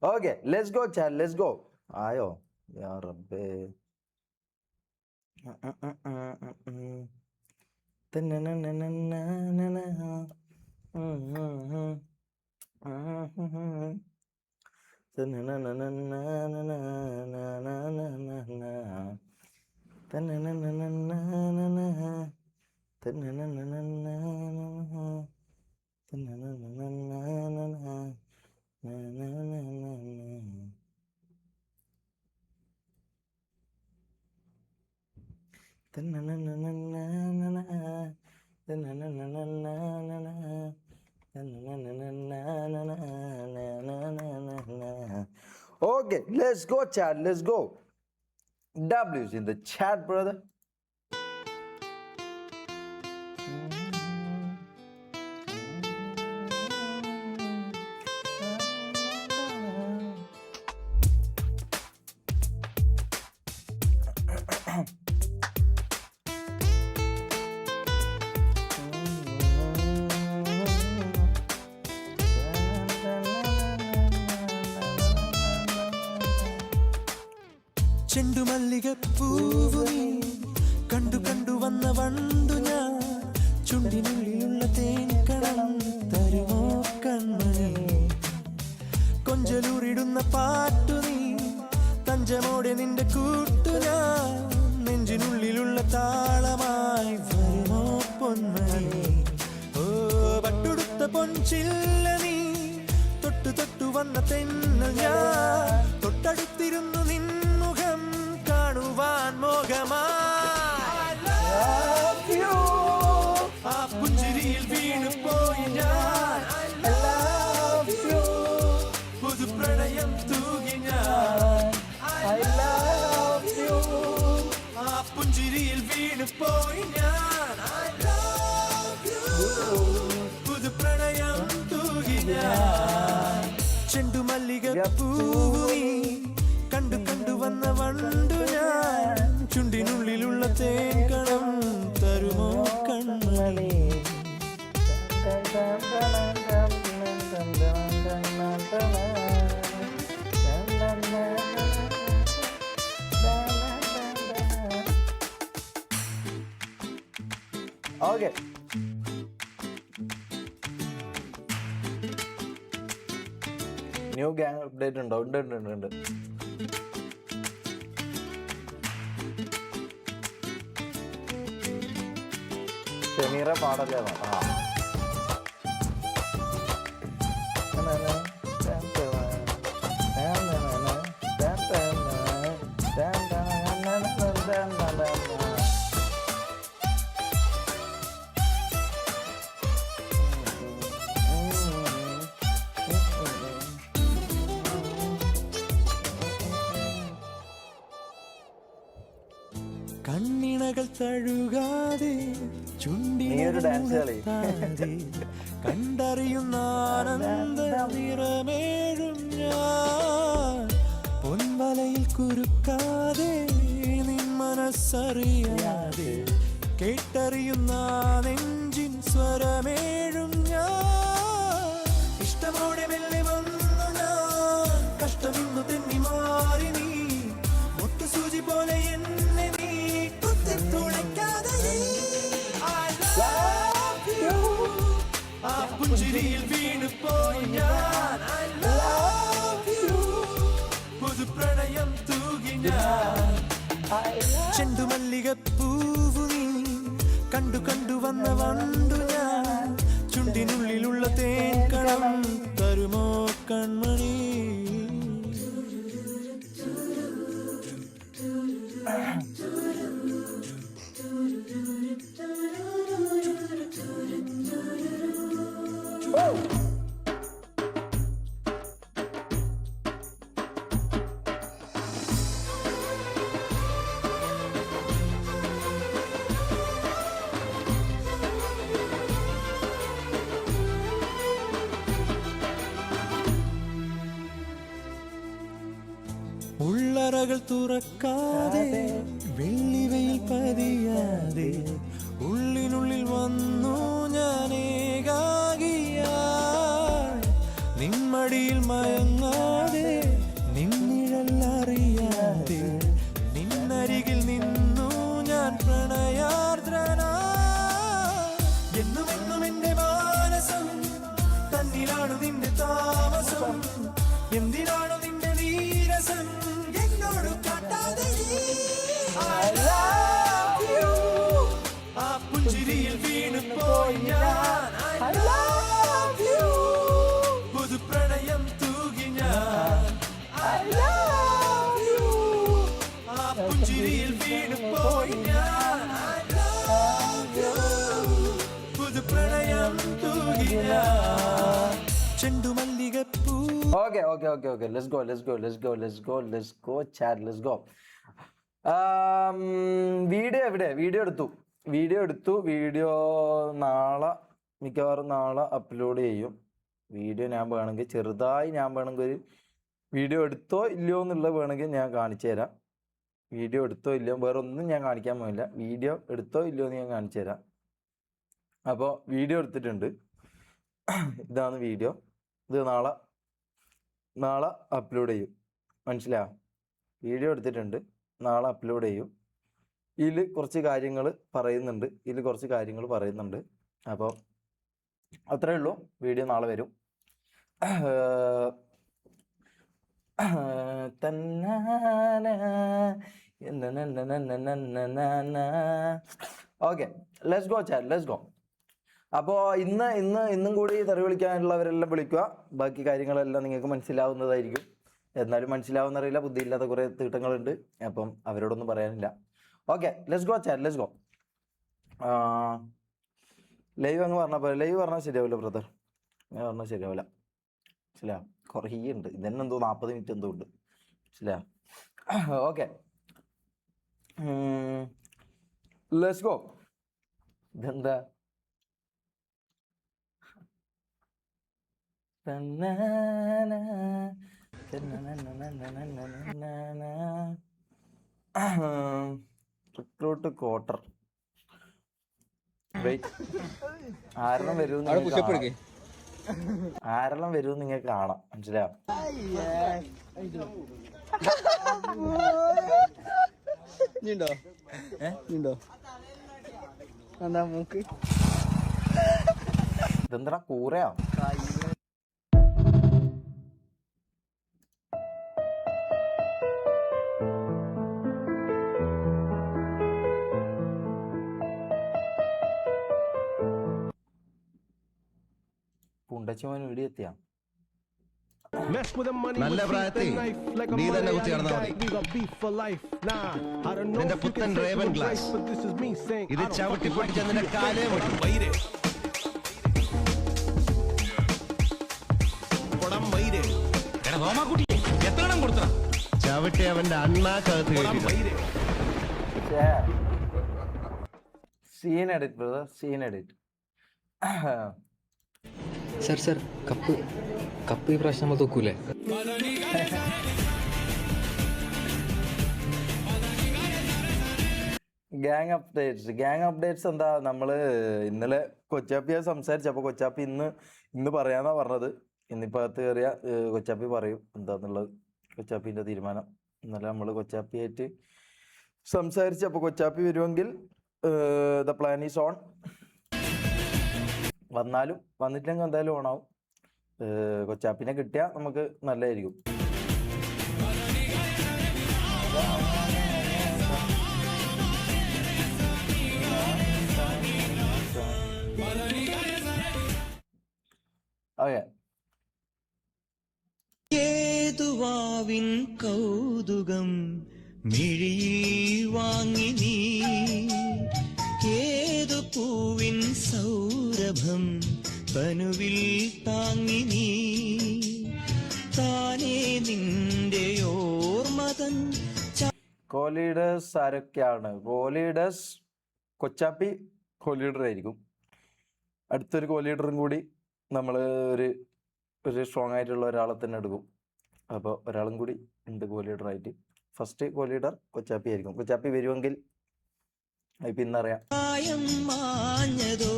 Okay, let's go, chat. Let's go. Ayo, ya Rabbi. Okay, let's go, chat. Let's go. W's in the chat, brother. ചെണ്ടുമല്ലികപ്പൂവു നീ കണ്ടു കണ്ടു വന്ന വണ്ടു ഞാൻ ചുണ്ടിനുള്ളിലുള്ള തേൻകണം തരുമോ കൺമണി കൊഞ്ചലൂറിടുന്ന പാട്ടു നീ തഞ്ചമോടെ നിന്റെ കൂട്ടു ഞാൻ നെഞ്ചിനുള്ളിലുള്ള താളമായി വരുമോ പൊന്മണി ഓ പട്ടുടുത്ത പൊൻചില്ല നീ തൊട്ടു തൊട്ടു വന്ന തെന്നൽ ഞാൻ തൊട്ടടുത്തിരുന്നു നിൻമുഖം കാണുവാൻ മോഹമായി ആ പുഞ്ചിരിയിൽ വീണു പോയി ഞാൻ പുതു പ്രണയം തൂകി ഞാൻ ആ പുഞ്ചിരിയിൽ വീണു പോയി ഞാൻ പുതു പ്രണയം തൂകി ഞാൻ ചെണ്ടുമല്ലികപ്പൂവി കണ്ടു കണ്ടു വന്ന വണ്ടു ഞാൻ ചുണ്ടിനുള്ളിലുള്ള തേൻകണം തരുമോ കൺമണി Okay. ന്യൂ ഗ്യാങ് അപ്ഡേറ്റ് ഉണ്ടോ? ഉണ്ട്. ഷമീറ പാടല്ലേ? കണ്ണിണകൾ തഴുകാതെ ചുണ്ടിനെ കണ്ടറിയുന്ന ആനന്ദ നിറമേഴും ഞാൻ പൊൻവലയിൽ കുരുക്കാതെ നിൻ മനസ്സറിയാതെ കേട്ടറിയുന്ന നെഞ്ചിൻ സ്വരമേഴും ഞാൻ ഇഷ്ടമോടെ മെല്ലെ വന്നു ഞാൻ കഷ്ടമിന്നു തെന്നി മാറി നീ മുട്ടുസൂചി പോലെ എന്നെ നീ കുത്തിത്തുളയ്ക്കാതെ ആ പുഞ്ചിരിയിൽ വീണു പോയി ഞാൻ പുതു പ്രണയം തൂകി ഞാൻ ചെണ്ടുമല്ലികപ്പൂവു നീ കണ്ടു കണ്ടു വന്ന വണ്ടു ഞാൻ ചുണ്ടിനുള്ളിലുള്ള തേൻകണം തരുമോ കൺമണി കഥകൾ തുറക്കാതെ വെള്ളിവയിൽ പതിയാതെ ഉള്ളിനുള്ളിൽ വന്നു ഞാൻ ഏകാകിയായി നിന്മടിയിൽ മയങ്ങാതെ നിന്നിഴലറിയാതെ നിന്നരികിൽ നിന്നു ഞാൻ പ്രണയാർദ്രനാ എന്നും എന്നും എന്റെ മാനസം തന്നിലാണു നിന്റെ താമസം എന്തിനാണു നിന്റെ നീരസം എന്നോട് കാട്ടാതെ I love you ആ പുഞ്ചിരിയിൽ വീണു പോയി ഞാൻ I love you പുതു പ്രണയം തൂകി ഞാൻ I love you ആ പുഞ്ചിരിയിൽ വീണു പോയി ഞാൻ I love you പുതു പ്രണയം തൂകി ഞാൻ ചെണ്ടുമല്ലികപ്പൂ Okay. Let's go, chat. Let's go. Video എവിടെ? വീഡിയോ എടുത്തു. വീഡിയോ മിക്കവാറും നാളെ അപ്ലോഡ് ചെയ്യും. വീഡിയോ ഞാൻ വേണമെങ്കിൽ ഒരു വീഡിയോ എടുത്തോ ഇല്ലയോ എന്നുള്ളത് വേണമെങ്കിൽ ഞാൻ കാണിച്ചു തരാം. വീഡിയോ എടുത്തോ ഇല്ലയോ വേറെ ഒന്നും ഞാൻ കാണിക്കാൻ പോകില്ല. വീഡിയോ എടുത്തോ ഇല്ലയോ എന്ന് ഞാൻ കാണിച്ചു തരാം. അപ്പോൾ വീഡിയോ എടുത്തിട്ടുണ്ട്. ഇതാണ് വീഡിയോ. ഇത് നാളെ അപ്ലോഡ് ചെയ്യും. മനസ്സിലായോ? വീഡിയോ എടുത്തിട്ടുണ്ട്, നാളെ അപ്ലോഡ് ചെയ്യും. ഇതിൽ കുറച്ച് കാര്യങ്ങൾ പറയുന്നുണ്ട്. അപ്പോൾ അത്രയേ ഉള്ളൂ. വീഡിയോ നാളെ വരും. Okay, let's go chat, let's go. അപ്പോൾ ഇന്നും കൂടി തെറി വിളിക്കാനുള്ളവരെല്ലാം വിളിക്കുക. ബാക്കി കാര്യങ്ങളെല്ലാം നിങ്ങൾക്ക് മനസ്സിലാവുന്നതായിരിക്കും. എന്നാലും മനസ്സിലാവുന്നറിയില്ല, ബുദ്ധിയില്ലാത്ത കുറേ തീട്ടങ്ങളുണ്ട്. അപ്പം അവരോടൊന്നും പറയാനില്ല. Okay, let's go chat, let's go. Live അങ്ങ് പറഞ്ഞപ്പോൾ ലൈവ് പറഞ്ഞാൽ ശരിയാവില്ല ബ്രദർ. ഞാൻ പറഞ്ഞാൽ ശരിയാവില്ല. മനസ്സിലാ? കുറേ ഉണ്ട്. ഇതന്നെ എന്തോ 40 മിനിറ്റ് എന്തോ ഉണ്ട്. മനസ്സിലാ? Okay, let's go. ഇതെന്താ? Recruit quarter. ആരെല്ലാം വരും നിങ്ങൾക്ക് കാണാം. മനസ്സിലായോ? ഇതെന്താ കൂറയാ? പുണ്ടച്ചോൻ ഇവിടെ എത്തിയാ? നല്ല പ്രായത്തിൽ നീ തന്നെ കുത്തി നടന്നാൽ നിന്റെ പുത്തൻ റേവൻ ഗ്ലാസ് ഇത് ചവിട്ടി പൊട്ടിച്ച നിന്റെ കാലേ ചവിട്ടി അവന്റെ അണ്ണാക്കകത്ത് scene edit brother, scene edit. Sir cup ഈ പ്രാവശ്യം നമ്മൾ തൂക്കൂലേ? ഗാങ് അപ്ഡേറ്റ്സ് എന്താ? നമ്മൾ ഇന്നലെ കൊച്ചാപ്പിയെ സംസാരിച്ചു. അപ്പോൾ കൊച്ചാപ്പി ഇന്ന് പറയാന്നാ പറഞ്ഞത്. ഇന്നിപ്പോൾ അകത്ത് കയറിയ കൊച്ചാപ്പി പറയും എന്താന്നുള്ളത്. കൊച്ചാപ്പിൻ്റെ തീരുമാനം. ഇന്നലെ നമ്മൾ കൊച്ചാപ്പിയായിട്ട് സംസാരിച്ചു. അപ്പോൾ Kochappi വരുമെങ്കിൽ the plan is on. വന്നിട്ടില്ലെങ്കിൽ എന്തായാലും ഓണാവും. കൊച്ചാപ്പിനെ കിട്ടിയാൽ നമുക്ക് നല്ലതായിരിക്കും. ഓക്കെ, ഏതുവാവിൻ കൗതുകം മിഴിയിൽ വാങ്ങി നീ, ഏതു പൂവിൻ സൗരഭം തനുവിൽ താങ്ങി നീ, താനേ നിന്റെ ഓർമ്മതൻ. കോലീഡേഴ്സ് ആരൊക്കെയാണ്? കോലീഡേഴ്സ് കൊച്ചാപ്പി കോലീഡർ ആയിരിക്കും. അടുത്തൊരു കോലീഡറും കൂടി നമ്മൾ ഒരു സ്ട്രോങ് ആയിട്ടുള്ള ഒരാളെ തന്നെ എടുക്കും. അപ്പോൾ ഒരാളും കൂടി ഉണ്ട് കോലീഡറായിട്ട്. ഫസ്റ്റ് കോ ലീഡർ കൊച്ചാപ്പി ആയിരിക്കും. കൊച്ചാപ്പി വരുമെങ്കിൽ ഇപ്പം ഇന്നറിയാം. കായം മാഞ്ഞതോ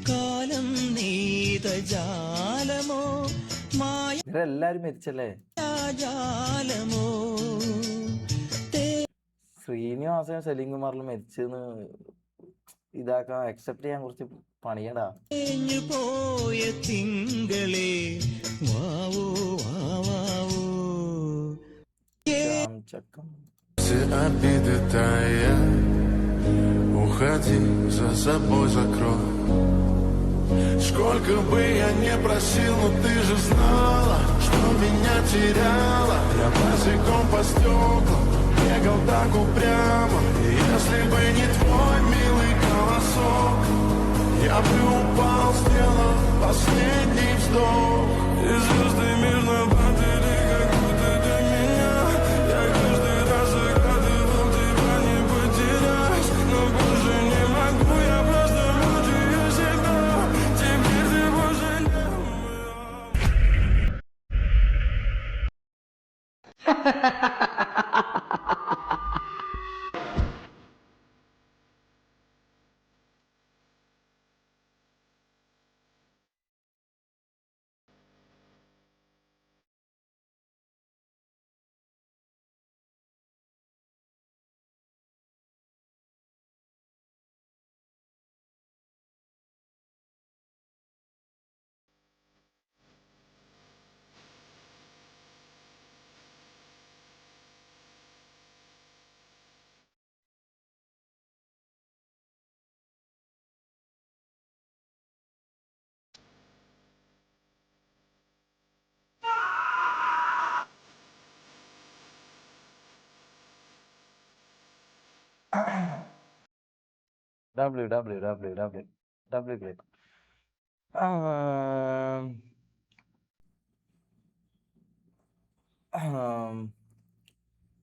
കാലം നെയ്ത ജാലമോ ഇവരെല്ലാരും മരിച്ചല്ലേ? മായാജാലമോ ശ്രീനിവാസനും സലീം കുമാറിലും മരിച്ചെന്ന് ഇതാക്കാൻ അക്സെപ്റ്റ് ചെയ്യാൻ കുറച്ച് പണിയടാ. തേഞ്ഞു പോയ തിങ്കളെ വാവോ വാവോ ചക്കം Все обиды тая, уходи, за собой закрой. Сколько бы я не просил, но ты же знала, что меня теряла. Я босиком по стеклам бегал так упрямо. И если бы не твой милый голосок, я бы упал, сделал последний вздох. И звезды мирно падали, как будто до меня. Я каждый раз загадывал тебя не потерять, но больше не могу, я просто мучаю себя. Теперь ты пожалел. www.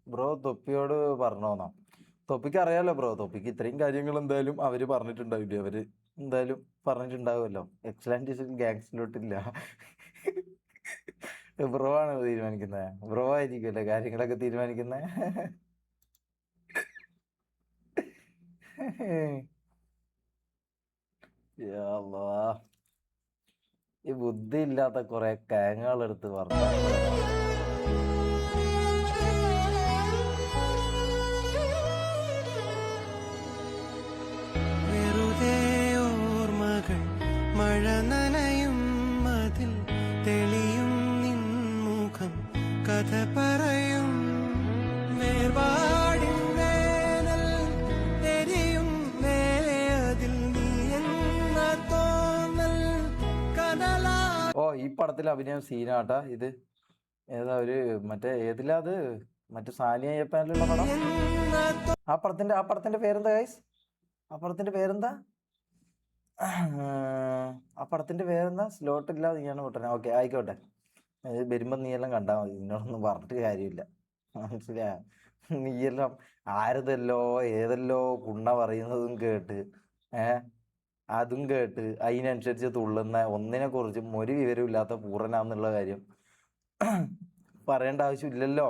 ബ്രോ തൊപ്പിയോട് പറഞ്ഞോന്നാ? തൊപ്പിക്ക് അറിയാലോ ബ്രോ, തൊപ്പിക്ക് ഇത്രയും കാര്യങ്ങൾ എന്തായാലും അവര് പറഞ്ഞിട്ടുണ്ടാവില്ലേ? അവര് എന്തായാലും പറഞ്ഞിട്ടുണ്ടാവുമല്ലോ. എക്സലന്റ് ഗാങ്സിലോട്ടില്ല. ബ്രോ ആണ് തീരുമാനിക്കുന്നത്. ബ്രോ ആയിരിക്കുമല്ലേ കാര്യങ്ങളൊക്കെ തീരുമാനിക്കുന്നത്. ഈ ബുദ്ധി ഇല്ലാത്ത കുറെ കാങ്ങുകളെടുത്ത് പറഞ്ഞു. വെറുതെ ഓർമ്മകൾ മഴ നനയും മതിൽ തെളിയും നിൻമുഖം കഥ പറയും വേർപാടിൻ വേനൽ എരിയും മേലെ അതിൽ നീ എന്ന തോന്നൽ കടലാ. ഓ ഈ പടത്തിൽ അഭിനയം സീനാട്ടാ ഇത്. ഏതാ ഒരു മറ്റേ ഏതിലാ അത്? മറ്റേ സാനിയ അയ്യപ്പനിലുള്ള പടം. ആ പടത്തിന്റെ പേരെന്താ ഗൈസ്? ആ പടത്തിന്റെ പേരെന്താ? സ്ലോട്ട് ഇല്ല നീയാണ് കൂട്ടണേ. ഓക്കെ ആയിക്കോട്ടെ, വരുമ്പോ നീ എല്ലാം കണ്ടാ മതി. നിന്നോടൊന്നും പറഞ്ഞിട്ട് കാര്യമില്ല, മനസ്സിലാ? നീയെല്ലാം ആരതല്ലോ ഏതല്ലോ കുണ്ണ പറയുന്നതും കേട്ട് അതും കേട്ട് അതിനനുസരിച്ച് തുള്ളുന്ന ഒന്നിനെ കുറിച്ചും ഒരു വിവരമില്ലാത്ത പൂർണ്ണനാന്നുള്ള കാര്യം പറയേണ്ട ആവശ്യമില്ലല്ലോ.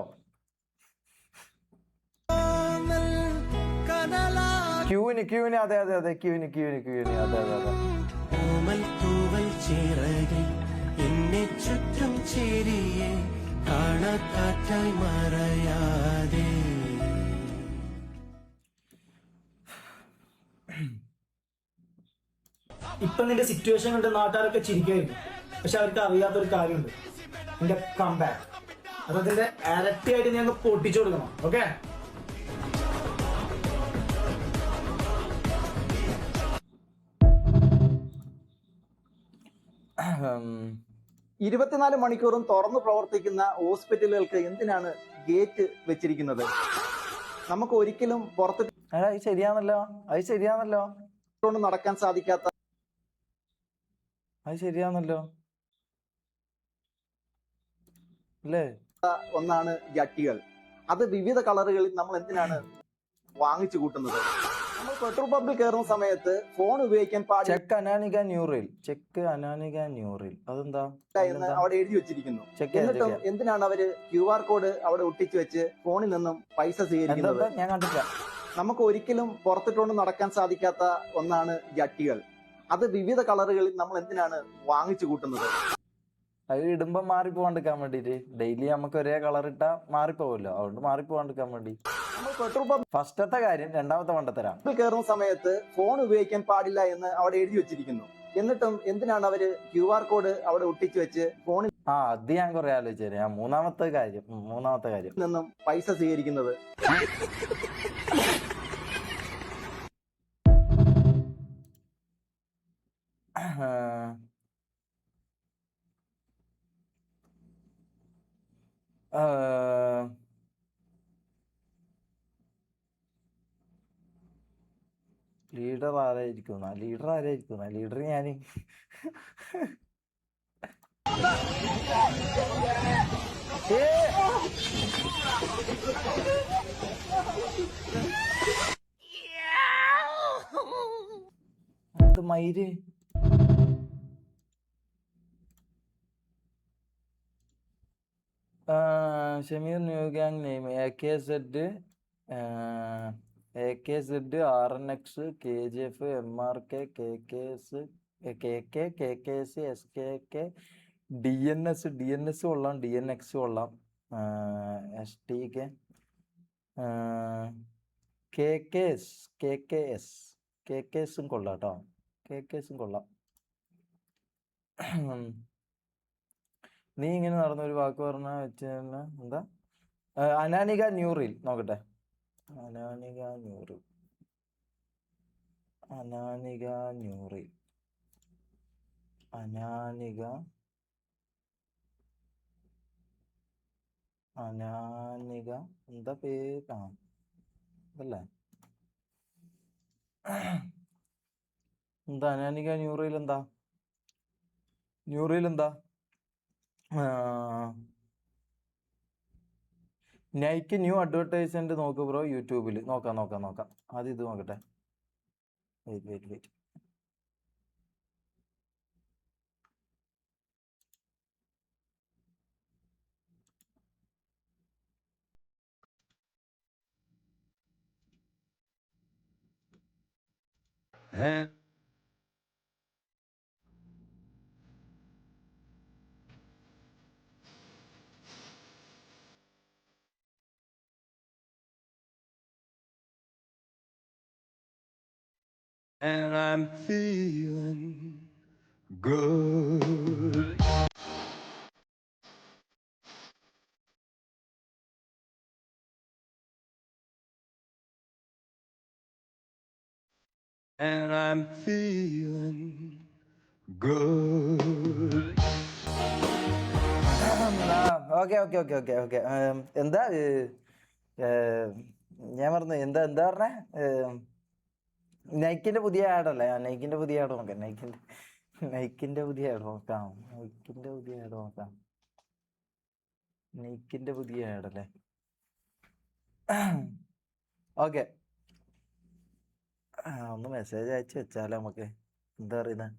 ക്യൂവിന് അതെ ക്യൂവിന് അതെ. ഓമൽ തൂവൽ ചിറകിൽ എന്നെ ചുറ്റും ചേരിയെ കാണാക്കാറ്റായി മറയാതെ. ഇപ്പൊ നിന്റെ സിറ്റുവേഷൻ കണ്ട് നാട്ടുകാരൊക്കെ ചിരിക്കായിരുന്നു. പക്ഷെ അവർക്ക് അറിയാത്തൊരു കാര്യമുണ്ട്, നിന്റെ കംബാക്ക്. അതതിന്റെ ഇരട്ടിയായിട്ട് നീ അങ്ങ് പൊട്ടിച്ചു കൊടുക്കണം. ഓക്കെ, ഇരുപത്തിനാല് മണിക്കൂറും തുറന്നു പ്രവർത്തിക്കുന്ന ഹോസ്പിറ്റലുകൾക്ക് എന്തിനാണ് ഗേറ്റ് വെച്ചിരിക്കുന്നത്? നമുക്ക് ഒരിക്കലും പുറത്ത് അത് ശരിയാണല്ലോ നടക്കാൻ സാധിക്കാത്ത അല്ലേ ഒന്നാണ് ജട്ടികൾ. അത് വിവിധ കളറുകളിൽ നമ്മൾ എന്തിനാണ് വാങ്ങിച്ചു കൂട്ടുന്നത്? നമ്മൾ പെട്രോൾ പമ്പിൽ കയറുന്ന സമയത്ത് ഫോൺ ഉപയോഗിക്കാൻ പാടില്ല ചെക്ക് അനാനിക ന്യൂറിൽ, ചെക്ക് അനാനിക ന്യൂറിൽ, അതെന്താ? എന്ന് അവിടെ എഴുതി വെച്ചിരിക്കുന്നു. ചെക്ക് എന്നിട്ടും എന്തിനാണ് അവര് QR കോഡ് അവിടെ ഒട്ടിച്ചു വെച്ച് ഫോണിൽ നിന്നും പൈസ സ്വീകരിക്കുന്നത്? എന്താ ഞാൻ കണ്ടില്ല. നമുക്ക് ഒരിക്കലും പുറത്തിട്ടുകൊണ്ട് നടക്കാൻ സാധിക്കാത്ത ഒന്നാണ് ജട്ടികൾ. അത് വിവിധ കളറുകളിൽ നമ്മൾ എന്തിനാണ് വാങ്ങിച്ചു കൂട്ടുന്നത്? അത് ഇടുമ്പോ മാറിപ്പോവാണ്ടിരിക്കാൻ വേണ്ടിട്ട്. ഡെയിലി നമുക്ക് ഒരേ കളർ ഇട്ടാ മാറിപ്പോവല്ലോ, അതുകൊണ്ട് മാറിപ്പോവാണ്ടിരിക്കാൻ വേണ്ടി. നമ്മൾ പെട്രോൾ പമ്പിൽ ഫസ്റ്റത്തെ കാര്യം. രണ്ടാമത്തെ പണ്ടത്തരാം. കയറുന്ന സമയത്ത് ഫോൺ ഉപയോഗിക്കാൻ പാടില്ല എന്ന് അവിടെ എഴുതി വെച്ചിരിക്കുന്നു. എന്നിട്ടും എന്തിനാണ് അവര് QR കോഡ് അവിടെ ഒട്ടിച്ചു വെച്ച് ഫോണിൽ അത് ഞാൻ കുറെ ആലോചിച്ചു. ഞാൻ മൂന്നാമത്തെ കാര്യം നിന്നും പൈസ സ്വീകരിക്കുന്നത്? ലീഡർ ആരായിരിക്കുന്ന? ലീഡർ ഞാന് അത് മയില്. Shameer new gang name AKZ, RNX, KGF, MRK, KKS, SKK, DNS കൊള്ളാം, DNX കൊള്ളാം, STK, KKSും കൊള്ളാം കേട്ടോ. KKSും കൊള്ളാം. നീ ഇങ്ങനെ നടന്ന ഒരു വാക്ക് പറഞ്ഞ വെച്ച് എന്താ? അനാനിക ന്യൂറിൽ നോക്കട്ടെ. അനാനിക ന്യൂറിൽ എന്താ പേര്? അതല്ലേ എന്താ അനാനിക ന്യൂറിൽ എന്താ? നൈക്ക് ന്യൂ അഡ്വർടൈസ്മെന്റ് നോക്ക് ബ്രോ യൂട്യൂബിൽ. നോക്കാം. ആദ്യം ഇത് നോക്കട്ടെ. Wait. And I'm feeling good. And I'm feeling good. Okay. എന്താ ഞാൻ പറഞ്ഞു? എന്താ പറഞ്ഞേ? നൈക്കിന്റെ പുതിയ ആഡല്ലേ? നൈക്കിന്റെ പുതിയ ആഡ് നോക്കാം. നൈക്കിന്റെ പുതിയ ആഡ് നോക്കാം. നൈക്കിന്റെ പുതിയ ആഡല്ലേ? ഓക്കെ. ഒന്ന് മെസ്സേജ് അയച്ചു വെച്ചാലോ നമുക്ക്? എന്താ പറയുന്നത്?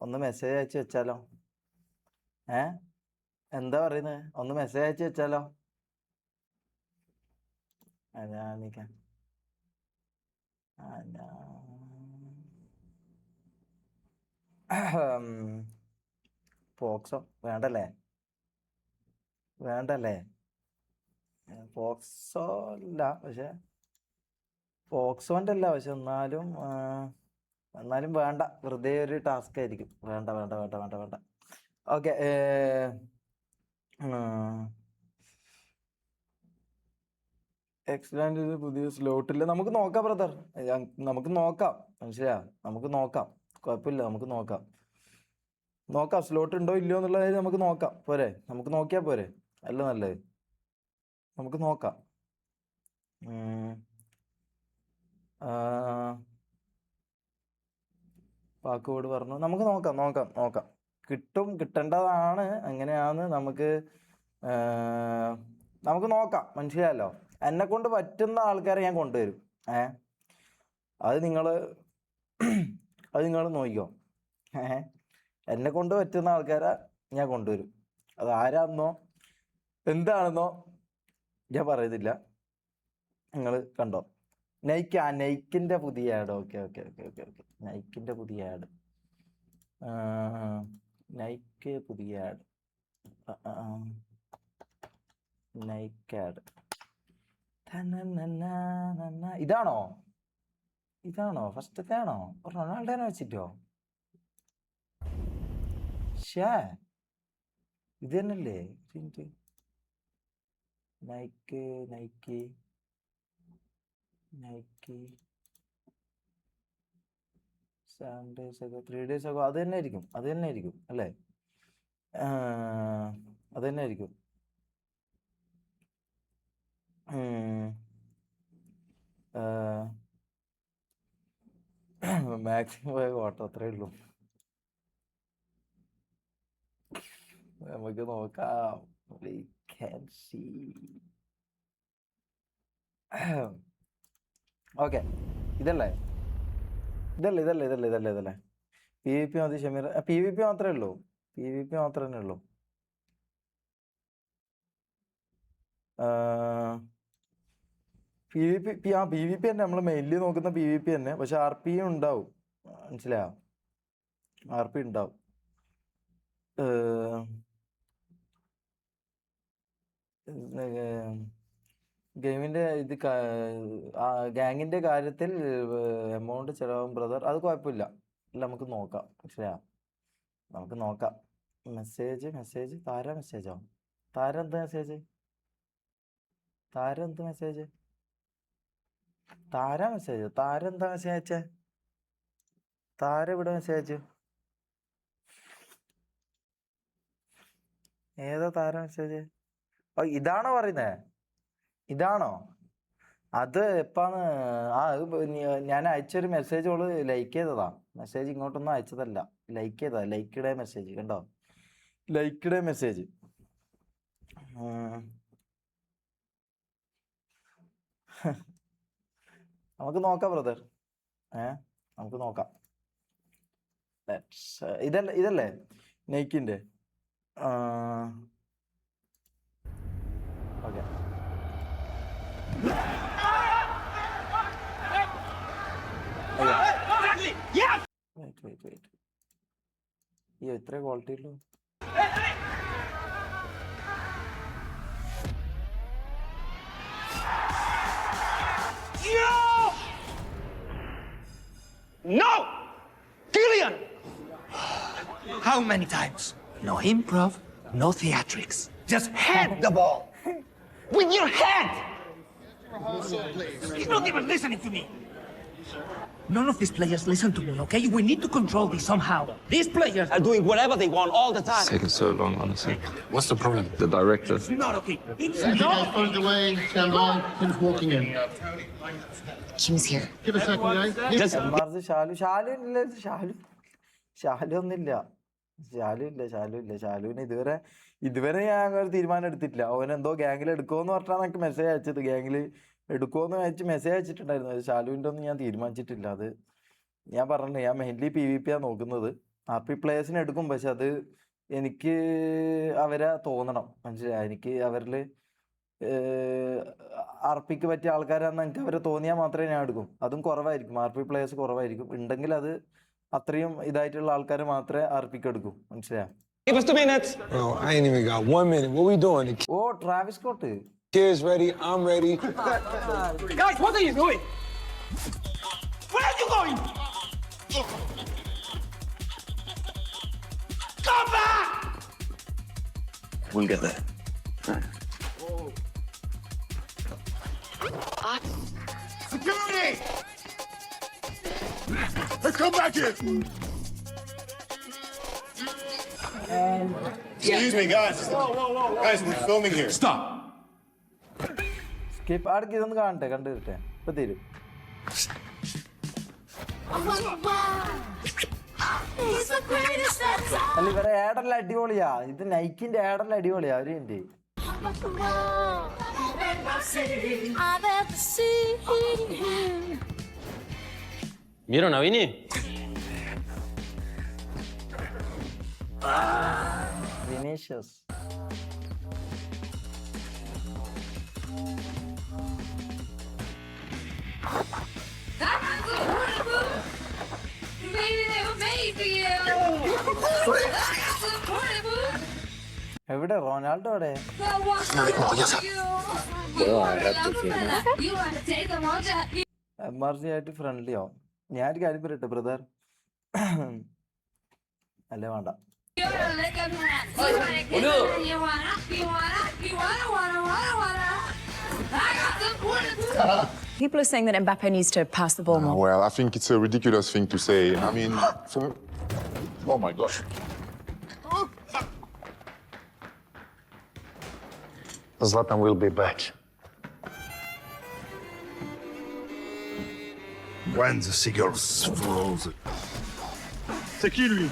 ഒന്ന് മെസ്സേജ് അയച്ചു വെച്ചാലോ? എന്താ പറയുന്നത്? ഒന്ന് മെസ്സേജ് അയച്ചു വെച്ചാലോ? അനാനിക ഫോക്സോ വേണ്ടല്ലേ? ഫോക്സോ അല്ല, പക്ഷെ ഫോക്സോൻ്റെ അല്ല, പക്ഷെ എന്നാലും വേണ്ട. വെറുതെ ഒരു ടാസ്ക് ആയിരിക്കും. വേണ്ട. ഓക്കെ. എക്സ്ലാൻഡ് പുതിയ സ്ലോട്ടില്ല. നമുക്ക് നോക്കാം ബ്രദർ. നമുക്ക് നോക്കാം. മനസ്സിലാ? നമുക്ക് നോക്കാം. കുഴപ്പമില്ല. നമുക്ക് നോക്കാം. സ്ലോട്ട് ഉണ്ടോ ഇല്ലയോ എന്നുള്ള കാര്യം നമുക്ക് നോക്കാം. പോരെ? നമുക്ക് നോക്കിയാൽ പോരെ? അല്ല നല്ലത്. നമുക്ക് നോക്കാം. പാക്കോട് പറഞ്ഞു. നമുക്ക് നോക്കാം. കിട്ടേണ്ടതാണ്. എങ്ങനെയാന്ന് നമുക്ക് നോക്കാം. മനസ്സിലായല്ലോ? എന്നെ കൊണ്ട് പറ്റുന്ന ആൾക്കാരെ ഞാൻ കൊണ്ടുവരും. അത് നിങ്ങൾ നോക്കിക്കോ. എന്നെ കൊണ്ട് പറ്റുന്ന ആൾക്കാരെ ഞാൻ കൊണ്ടുവരും. അത് ആരാണെന്നോ എന്താണെന്നോ ഞാൻ പറയുന്നില്ല, നിങ്ങൾ കണ്ടോ. നൈക്കിൻ്റെ പുതിയ ആഡ്. ഓക്കെ നൈക്കിൻ്റെ പുതിയ ആഡ്. നൈക്ക് പുതിയ ആഡ്. Nike add. ഇതാണോ ഫസ്റ്റത്തെ ആണോ? റൊണാൾഡോനെ വെച്ചിട്ടോ? ഷേ ഇത് തന്നെയല്ലേ? Nike 7 days ago 3 days ago അത് തന്നെ ആയിരിക്കും അല്ലേ? അത് തന്നെ ആയിരിക്കും. മാക്സിമം പോയ ഓട്ടം അത്രേ ഉള്ളൂ. നമുക്ക് നോക്കാം. ഓക്കെ ഇതല്ലേ PvP മതി ഷമീർ. PvP മാത്രമേ ഉള്ളൂ. PvP മാത്രമേ ഉള്ളൂ. PvP തന്നെ നമ്മൾ മെയിൻലി നോക്കുന്ന PvP തന്നെ. പക്ഷെ RP ഉണ്ടാവും, മനസ്സിലായോ? RP ഉണ്ടാവും. ഗെയിമിൻ്റെ ഇത് ഗാങ്ങിൻ്റെ കാര്യത്തിൽ എമൗണ്ട് ചിലവാകും ബ്രദർ. അത് കുഴപ്പമില്ല, അല്ല നമുക്ക് നോക്കാം, മനസ്സിലായോ? നമുക്ക് നോക്കാം. മെസ്സേജ് താര മെസ്സേജോ? താര എന്ത് മെസ്സേജ്? താര എന്താ മെസ്സേജ് അയച്ചേ? താര ഇവിടെ മെസ്സേജ് അയച്ചു. ഏതാ താര മെസ്സേജ്? ഇതാണോ പറയുന്നേ? ഇതാണോ? അത് എപ്പാന്ന്? ഞാൻ അയച്ചൊരു മെസ്സേജ് ഓള് ലൈക്ക് ചെയ്തതാ. മെസ്സേജ് ഇങ്ങോട്ടൊന്നും അയച്ചതല്ല, ലൈക്ക് ചെയ്തതാ. ലൈക്കിടെ മെസ്സേജ് കണ്ടോ? ലൈക്കിടെ മെസ്സേജ്. നമുക്ക് നോക്കാം ബ്രദർ, നമുക്ക് നോക്കാം. ഇതല്ലേ നൈക്കിൻ്റെ? ഓക്കെ വെയിറ്റ് ഇത്ര ക്വാളിറ്റി ഉള്ളൂ. No! Kylian! How many times? No improv, no theatrics. Just head the ball. With your head! He's not even listening to me. None of these players listen to me, okay? We need to control this somehow. These players are doing whatever they want all the time. It's taking so long, honestly. What's the problem? The director. It's not okay. It's Guys, not. phones away, stand by. Tim's walking in. Kim's here. Give a second, guys. Just Shalu ഒന്നുമില്ല. ഷാലുവിന് ഇതുവരെ ഞാൻ ഒരു തീരുമാനം എടുത്തിട്ടില്ല. അവനെന്തോ ഗ്യാങ്ങിൽ എടുക്കുമെന്ന് പറഞ്ഞാണ് എനിക്ക് message അയച്ചത്. ഗ്യാങ്ങിൽ എടുക്കുമെന്ന് വെച്ച് മെസ്സേജ് അയച്ചിട്ടുണ്ടായിരുന്നു. അത് ഷാലുവിൻ്റെ ഒന്നും ഞാൻ തീരുമാനിച്ചിട്ടില്ല. അത് ഞാൻ പറഞ്ഞില്ല, ഞാൻ മെയിൻലി PvP ആണ് നോക്കുന്നത്. RP പ്ലേയേഴ്സിനെ എടുക്കും, പക്ഷെ അത് എനിക്ക് അവരെ തോന്നണം, മനസ്സിലായി? എനിക്ക് അവരിൽ RPക്ക് പറ്റിയ ആൾക്കാരാണെന്ന് എനിക്ക് അവരെ തോന്നിയാൽ മാത്രമേ ഞാൻ എടുക്കും. അതും കുറവായിരിക്കും, RP പ്ലേയേഴ്സ് കുറവായിരിക്കും. ഉണ്ടെങ്കിൽ അത് അത്രയും ഇതായിട്ടുള്ള ആൾക്കാർ മാത്രമേ RPക്ക് എടുക്കൂ, മനസ്സിലായോ? give us 2 minutes. Bro, I ain't even got 1 minute. What we doing? The oh Travis Scott. kids ready? I'm ready. Guys, what are you doing? Where are you going? Come back! We'll get there. Security! Hey, come back here! Excuse me, guys. Guys, we're filming here. Stop. Skip ആർക്ക് ഇതൊന്ന് കാണട്ടെ, കണ്ടു കിട്ടെ. ഇപ്പൊ തരും. അല്ല ഇവരെ ആഡെല്ലാം അടിപൊളിയാ. ഇത് നൈക്കിന്റെ ആഡെല്ലാം അടിപൊളിയാ. ഒരു minute. ¿Vieron a Vini? Vinicius. എവിടെ റൊണാൾഡോ എവിടെ? MRC ആയിട്ട് ഫ്രണ്ട്ലി ആവും. ഞാനൊരു കാര്യം പറയട്ടെ ബ്രദർ, അല്ലേ വേണ്ട. People are saying that Mbappe needs to pass the ball more. Well, I think it's a ridiculous thing to say. I mean, oh my gosh. Zlatan will be back. When the seagulls follow the... C'est qui lui?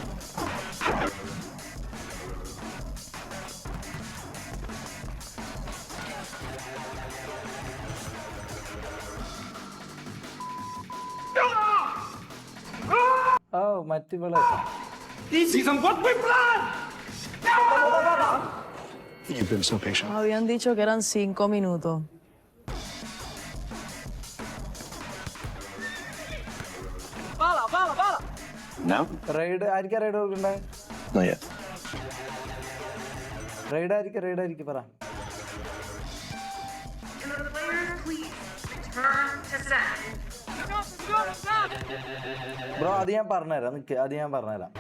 ഓ മറ്റു വിള. You've been so patient. Habían dicho que eran 5 minutos. No? Ride ആയിരിക്കാ ride കൊടുക്കണ്ടേ? Not yet. Ride ആയിരിക്കും പറ. Bro അത് ഞാൻ പറഞ്ഞുതരാം, നിക്ക്, അത് ഞാൻ പറഞ്ഞുതരാം.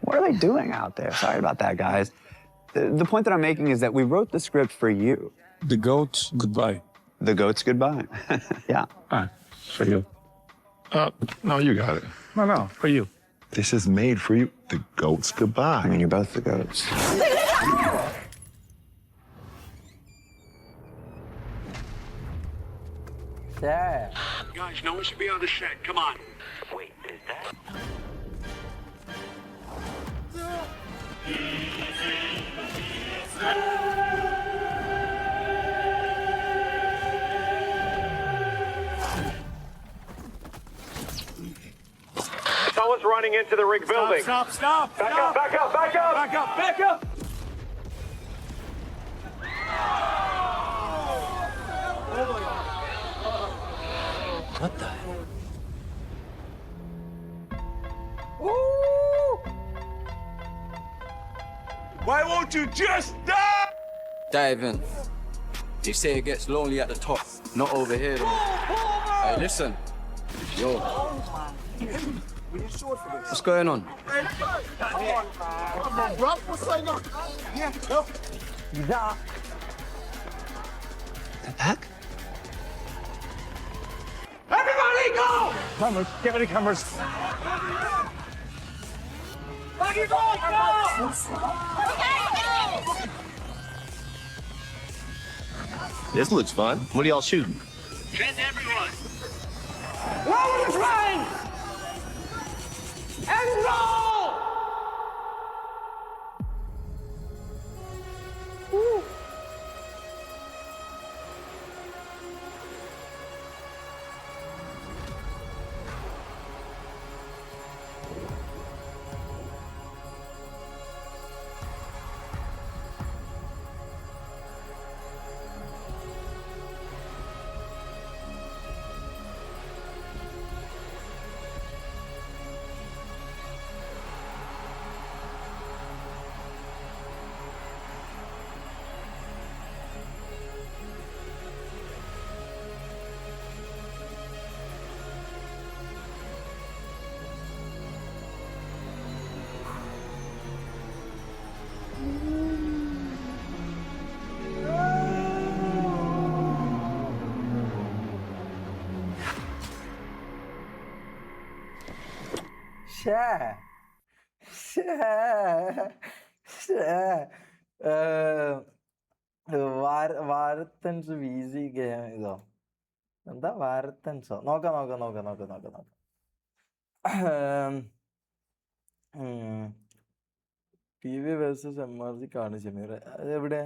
What are they doing out there? Sorry about that, guys. The point that I'm making is that we wrote the script for you. The goats, goodbye. The goats goodbye. Yeah. For you. No, you got it. No, for you. This is made for you. The goats goodbye. I mean, you're both the goats. Yeah. Guys, no one should be on the set. Come on. Wait, is that? Someone's running into the rig building. Stop. Back up. What the? Why won't you just die? Dive in. They say it gets lonely at the top, not over here. Hey, listen. Yo. What's going on? Back? Everybody go! Cameras, get ready, cameras. This looks fun. What are y'all shooting? Get everyone. Lower the train! And roll! വാരത്തൻസ് വീസി game ഇതോ എന്താ വാരത്തൻസോ? നോക്കാം. TV versus MRC കാണിച്ചു അത് എവിടെ?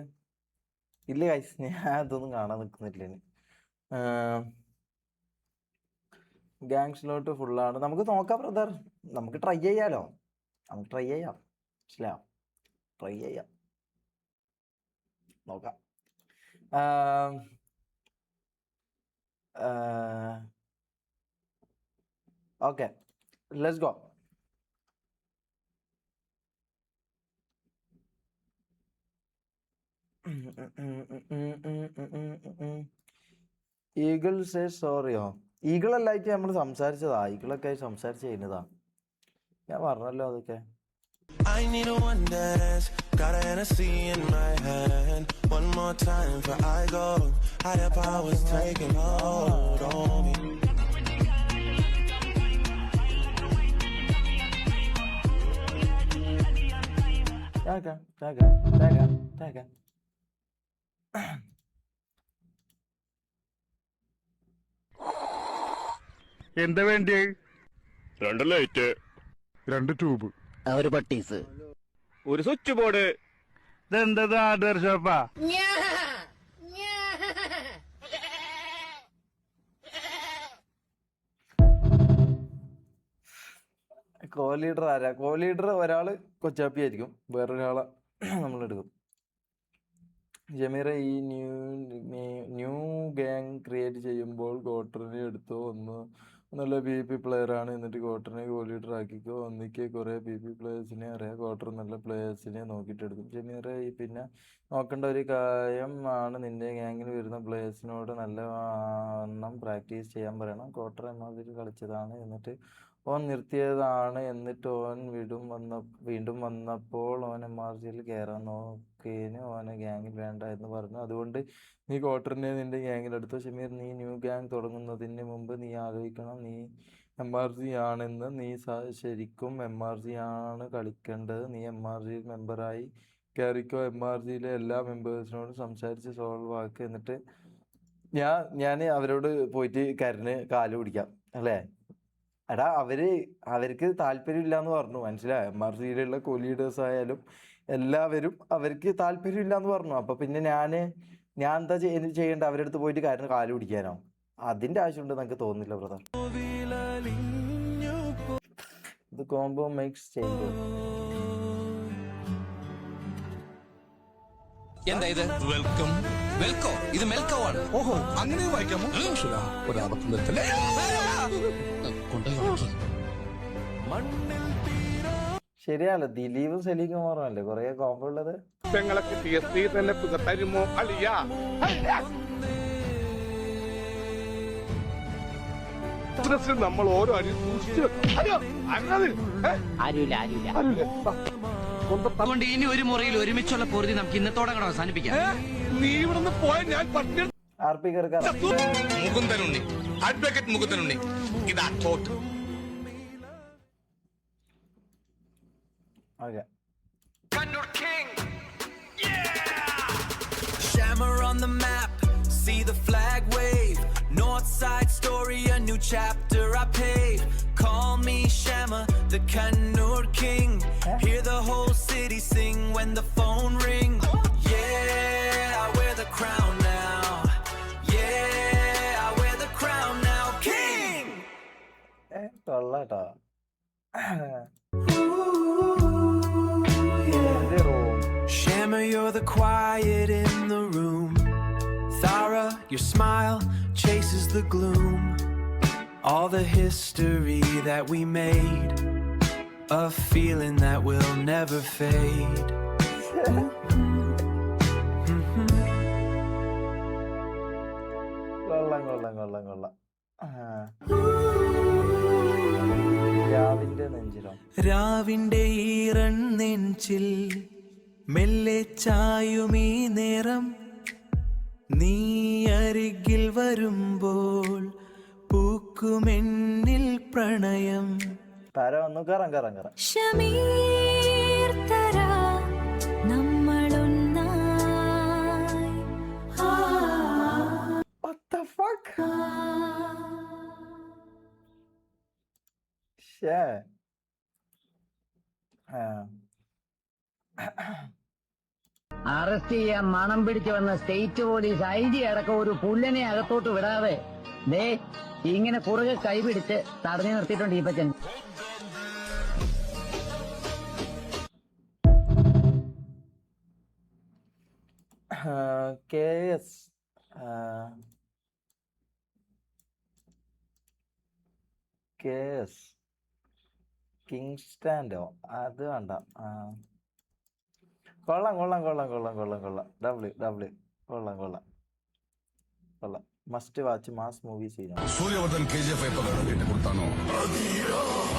ഇല്ല guys, ഞാൻ അതൊന്നും കാണാൻ നിൽക്കുന്നില്ല ഇനി. ഗ്യാങ് സ്ലോട്ട് ഫുള്ളാണ്. നമുക്ക് നോക്കാം ബ്രദർ, നമുക്ക് ട്രൈ ചെയ്യാലോ, നമുക്ക് ട്രൈ ചെയ്യാം, മനസ്സിലായോ? ട്രൈ ചെയ്യാം, നോക്കാം. Okay, let's go. Eagle say സോറിയോ? ഈഗിളല്ലായിട്ട് നമ്മൾ സംസാരിച്ചതാ, ഈഗിളൊക്കെ ആയി സംസാരിച്ച് കഴിഞ്ഞതാ. ഞാൻ പറഞ്ഞല്ലോ അതൊക്കെ. I need a one dance, got a Hennessy in my hand. One more time for I go. Higher powers taking hold on me. Taga. എന്താ വേണ്ടി? 2 ലൈറ്റ്, 2 ട്യൂബ്, ഒരു പട്ടീസ്, ഒരു സ്വിച്ച് ബോർഡ്. ഇതെന്താ ഹാർഡ്വെയർ ഷോപ്പാ? കോ ലീഡർ ആരാ? Co leader ഒരാള് കൊച്ചാപ്പി ആയിരിക്കും, വേറൊരാളെ നമ്മളെടുക്കും. ജമീറ, ഈ ന്യൂ ഗ്യാങ് ക്രിയേറ്റ് ചെയ്യുമ്പോൾ ഗോട്ടറിനെ എടുത്തോ, നല്ല PP പ്ലെയർ ആണ്, എന്നിട്ട് ഗോട്ടറിനെ കോ ലീഡർ ആക്കിക്കോ. ഒന്നിക്ക് കുറേ PP പ്ലേയേഴ്സിനെ അറിയാം, ഗോട്ടർ നല്ല പ്ലേയേഴ്സിനെ നോക്കിയിട്ട് എടുക്കും. ജമീറ, പിന്നെ നോക്കേണ്ട ഒരു കാര്യം ആണ്, നിന്റെ ഗ്യാങ്ങിൽ വരുന്ന പ്ലേയേഴ്സിനോട് നല്ലവണ്ണം പ്രാക്ടീസ് ചെയ്യാൻ പറയണം. ഗോട്ടർ എമ്മാതിരി കളിച്ചതാണ്, എന്നിട്ട് ഓൻ നിർത്തിയതാണ്, എന്നിട്ട് ഓൻ വീണ്ടും വന്നപ്പോൾ ഓൻ MRCയിൽ കയറാൻ നോക്കിയതിന് ഓനെ ഗ്യാങ്ങിൽ വേണ്ട എന്ന് പറഞ്ഞു. അതുകൊണ്ട് നീ ക്വാർട്ടറിനെ നിന്റെ ഗ്യാങ്ങിലെടുത്തു. ഷമീർ, നീ ന്യൂ ഗ്യാങ് തുടങ്ങുന്നതിന് മുമ്പ് നീ ആലോചിക്കണം, നീ MRC ആണെന്ന്. നീ ശരിക്കും MRC ആണ് കളിക്കേണ്ടത്. നീ MRCയിൽ മെമ്പറായി കയറിക്കോ. MRCയിലെ എല്ലാ മെമ്പേഴ്സിനോടും സംസാരിച്ച് സോൾവ് ആക്കുക. എന്നിട്ട് ഞാൻ അവരോട് പോയിട്ട് കാല് പിടിക്കാം അല്ലേ? എടാ, അവർക്ക് താല്പര്യമില്ല എന്ന് പറഞ്ഞു, മനസ്സിലായോ? MRCയിലുള്ള കോ ലീഡേഴ്സ് ആയാലും എല്ലാവരും അവർക്ക് താല്പര്യമില്ല എന്ന് പറഞ്ഞു. അപ്പൊ പിന്നെ ഞാൻ എന്താ ചെയ്യേണ്ട? അവരുടെ അടുത്ത് പോയിട്ട് കാല് പിടിക്കാനോ? അതിന്റെ ആവശ്യമുണ്ട് നമുക്ക് തോന്നുന്നില്ല ബ്രദർ. ഇത് കോംബോ മിക്സ് ചെയ്യുമ്പോൾ എന്താ ഇത്? വെൽക്കം. വെൽക്കോ? ഇത് മെൽക്കോ ആണ്. ഓഹോ, അങ്ങനെ വായിക്കാമോ? ഒരാപത്തും നിർത്തല്ലേ. ശരിയല്ല, ദിലീപും സലീം കുമാറും അല്ലേ കൊറേ കോംബോ ഉള്ളത്? പെങ്ങളൊക്കെ TSP തന്നെ തരുമോ അളിയാ? നമ്മൾ ഓരോ അരി സൂക്ഷിച്ചു അതുകൊണ്ട് ഇനി ഒരു മുറിയിൽ ഒരുമിച്ചുള്ള പൊറുതി നമുക്ക് ഇന്നത്തോടെ കൂടെ അവസാനിപ്പിക്കാം. നീ ഇവിടുന്ന് പോയ ഞാൻ പട്ടിണി. മുകുന്ദനുണ്ണി, അഡ്വക്കേറ്റ് മുകുന്ദനുണ്ണി, ഇതാ thought. Shammer on the map, see the flag wave. North side story, a new chapter I pave. Call me Shammer, the Kannur king. Hear the whole city sing when the phone ring. Yeah, I wear the crown now. Yeah, I wear the crown now, king. കൊള്ളാട്ടോ. Shammer, you're the quiet in the room. Thara, your smile chases the gloom. All the history that we made, a feeling that will never fade. കൊള്ളാം. രാവിന്റെ ഈറൻ നെഞ്ചിൽ മെല്ലെ ചായുമീ നേരം, നീ അരികിൽ വരുമ്പോൾ പൂക്കുമെന്നിൽ പ്രണയം. ഷമീർ തരാ നമ്മളൊന്നായി. What the fuck? അറസ്റ്റ് ചെയ്യാൻ മണം പിടിച്ചു വന്ന സ്റ്റേറ്റ് പോലീസ് IG അടക്കം ഒരു പുല്ലനെ അകത്തോട്ട് വിടാതെ ഇങ്ങനെ പുറകെ കൈപിടിച്ച് തടഞ്ഞു നിർത്തിയിട്ടുണ്ട് ഈ പച്ചൻ. KS കിങ്സ്റ്റാൻഡോ അത് വേണ്ട. കൊള്ളാം ഡബ്ല്യു കൊള്ളാം మస్ట్ వాచ్ మాస్ మూవీస్. சூரியவர்தன் KGF எப்ப கிட்ட கொடுத்தானோ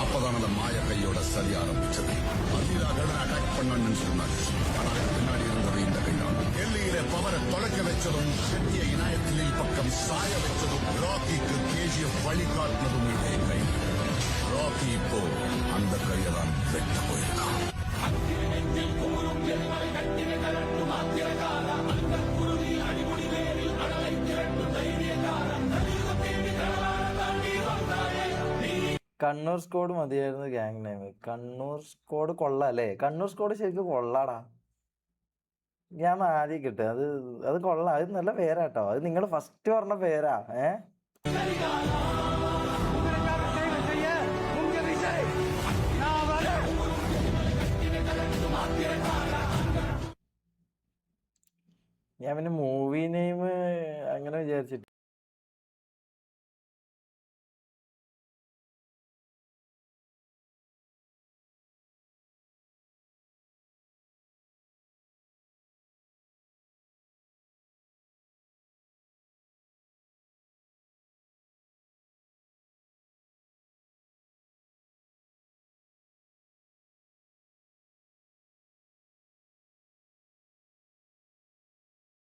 அப்பதான் அந்த மாய கையோட சரி ஆரம்பிச்சது. அதிரா கடனை அட்டாக் பண்ணணும்னு சொன்னாங்க. ஆனா பின்னாடி இருந்தது இந்த கைதான். டெல்லியில பவரை தொலைக்க வச்சதும் செட்டிய இனாயத்திலே பக்கம் சாய வச்சதும் ராக்கிக்கு KGF வழிகாட்டினதும் இதே கை. ராக்கி இப்போ அந்த கையெல்லாம் வெட்ட போயிருக்கான். കണ്ണൂർ സ്ക്വാഡ് മതിയായിരുന്നു ഗ്യാങ് നെയിം. കണ്ണൂർ സ്ക്വാഡ് കൊള്ളാം അല്ലേ? കണ്ണൂർ സ്ക്വാഡ് ശരിക്കും കൊള്ളാടാ. ഞാൻ ആദ്യം കിട്ടും അത് കൊള്ളാം. അത് നല്ല പേരാട്ടോ. അത് നിങ്ങൾ ഫസ്റ്റ് പറഞ്ഞ പേരാ. ഞാൻ പിന്നെ മൂവി നെയിം